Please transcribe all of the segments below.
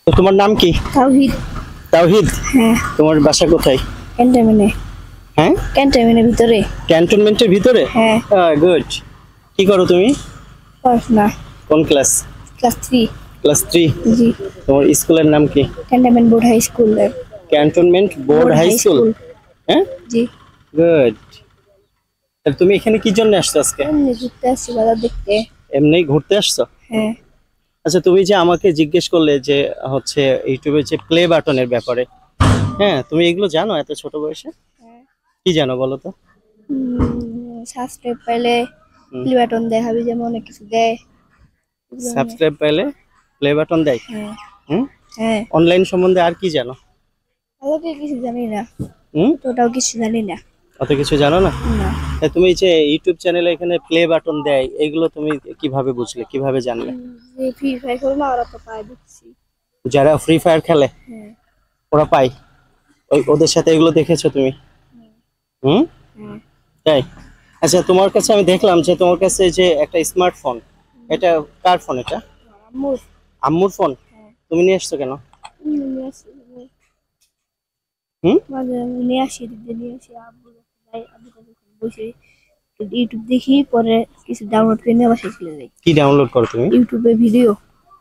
তো তোমার নাম কি? তাওহিদ। তাওহিদ। হ্যাঁ। তোমার বাসা কোথায়? ক্যান্টনমেন্টে। হ্যাঁ, ক্যান্টনমেন্টের ভিতরে। ক্যান্টনমেন্টের ভিতরে? হ্যাঁ। গুড। কি করো তুমি? পড়াশোনা। কোন ক্লাস? ক্লাস 3। ক্লাস 3। জি। তোমার স্কুলের নাম কি? Cantonment board high school. Cantonment board high school. হ্যাঁ, জি। গুড। তাহলে তুমি এখানে কি জন্য আসছো আজকে? এমনি ঘুরতে আসছি বাজার দেখতে। এমনি ঘুরতে আসছো? হ্যাঁ। আচ্ছা, তুমি যে আমাকে জিজ্ঞেস করলে যে হচ্ছে ইউটিউবে যে প্লে বাটনের ব্যাপারে, হ্যাঁ, তুমি এগুলো জানো এত ছোট বয়সে? কি জানো বলো তো? সাবস্ক্রাইব পাইলে প্লে বাটন দেয়, হাবি যেমন অনেক কিছু দেয়। সাবস্ক্রাইব পাইলে প্লে বাটন দেয়। হ্যাঁ। হুম। হ্যাঁ। অনলাইন সম্বন্ধে আর কি জানো? আমাকে কিছু জানি না। হুম। ওটাও কিছু জানি না। অত কিছু জানো না? না। তুমি যে ইউটিউব চ্যানেলে এখানে প্লে বাটন দেয়, এগুলো তুমি কিভাবে বুঝলে, কিভাবে জানলে? যে ফ্রি ফায়ার খেলো না, ওরা তো পায় দেখছি। যারা ফ্রি ফায়ার খেলে হ্যাঁ। ওরা পায়, ওদের সাথে এগুলো দেখেছো তুমি? হুম। হ্যাঁ। তাই? আচ্ছা, তোমার কাছে আমি দেখলাম যে তোমার কাছে যে একটা স্মার্টফোন, এটা কার ফোন এটা? আম্মুর। আম্মুর ফোন। তুমি নিয়ে আসছো কেন? নিয়ে আসি। হুম। মাঝে নিয়ে আসি, নিয়ে আসি আব্বু যাই, আব্বু বসে ইউটিউব দেখি, পরে কিছু ডাউনলোড করে নিয়ে বাসায় চলে যাই। কি ডাউনলোড করো তুমি? ইউটিউবে ভিডিও।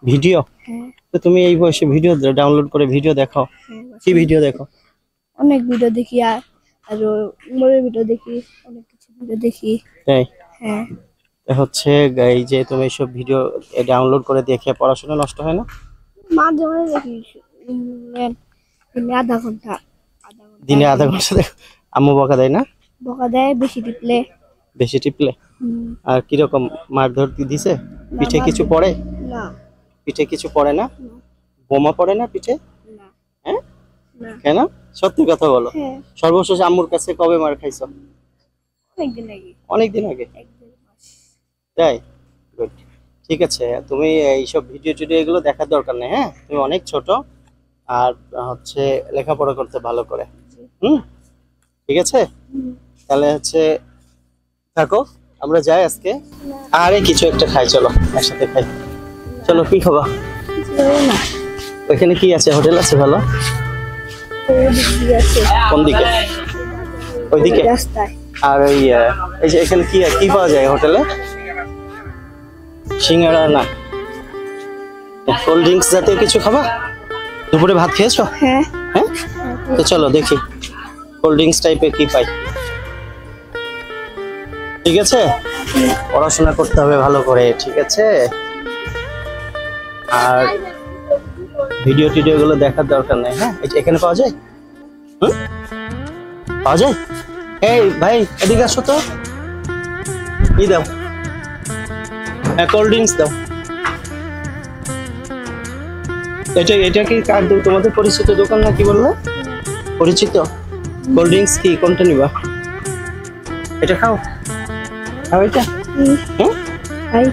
ভিডিও? হ্যাঁ। তো তুমি এই বয়সে ভিডিও ডাউনলোড করে ভিডিও দেখো? কি ভিডিও দেখো? অনেক ভিডিও দেখি, আর মোবাইলের ভিডিও দেখি, অনেক কিছু ভিডিও দেখি। তাই? হ্যাঁ। হচ্ছে এই যে তুমি সব ভিডিও ডাউনলোড করে দেখে পড়াশোনা নষ্ট হয় না? মাঝে মাঝে দেখি, দিনে আধা ঘন্টা। দিনে আধা ঘন্টা দেখো? আম্মু বকা দেয় না? বকা দেয় বেশি টিপলে। বেশি টিপলে? আর কিরকম মারধর দিছে? পিঠে কিছু পড়ে? না। পিঠে কিছু পড়ে না? বোমা পড়ে না পিঠে? না। হ্যাঁ? না। কেন? সত্যি কথা বলো। হ্যাঁ। সর্বশেষ আম্মুর কাছে কবে মার খাইছো? অনেকদিন আগে। অনেকদিন আগে? তাই? গুড। ঠিক আছে, তুমি এইসব ভিডিও টিডিও এগুলো দেখার দরকার নেই। হ্যাঁ, তুমি অনেক ছোট, আর হচ্ছে লেখাপড়া করতে ভালো করে। হুম। ঠিক আছে, তাহলে হচ্ছে থাকো, আমরা যাই আজকে। আরে কিছু একটা খাই, চলো একসাথে খাই। চলো, কি খাবা? না। ওইখানে কি আছে? হোটেল আছে ভালো? কোন দিকে? ওইদিকে? রাস্তায়। আর এই যে এখানে কি কি পাওয়া যায় হোটেলে? সিঙ্গাড়া না, কোল্ড ড্রিঙ্কস জাতীয় কিছু খাবা? দুপুরে ভাত খেয়েছো? হ্যাঁ। হ্যাঁ, তো চলো দেখি কোল্ড ড্রিঙ্কস টাইপের কি পাই। ঠিক আছে, পড়াশোনা করতে হবে ভালো করে, ঠিক আছে? আর ভিডিও টিডিও গুলো দেখার দরকার নেই। হ্যাঁ, এখানে পাওয়া যায়? হুম, পাওয়া যায়? এই ভাই, এদিকে আসো তো। কি দাও? হ্যাঁ, কোল্ড ড্রিঙ্কস দাও। এটা কি কার তোমাদের পরিচিত দোকান না কি বললে? পরিচিত? কোল্ড ড্রিঙ্কস কি কোনটা নিবা? এটা খাও, খাও এটা। হাই।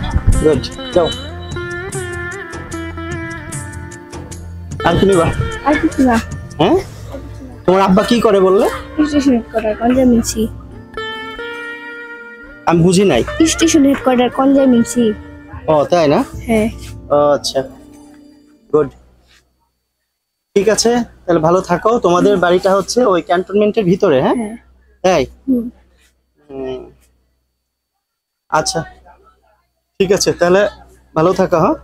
গুড, যাও। আর কি নিবা? আর কিছু না। হ্যাঁ, তোমার আব্বা কি করে বললে? স্টেশন হেডকোয়ার্টার কনজামিনসি। আমি বুঝি নাই। Station headquarter কনজামিনসি। ও তাই না? হ্যাঁ। ও আচ্ছা, গুড। ঠিক আছে, তাহলে ভালো থাকো। তোমাদের বাড়িটা হচ্ছে ওই ক্যান্টনমেন্টের ভিতরে? হ্যাঁ, তাই? আচ্ছা, ঠিক আছে, তাহলে ভালো থাকো। হ্যাঁ।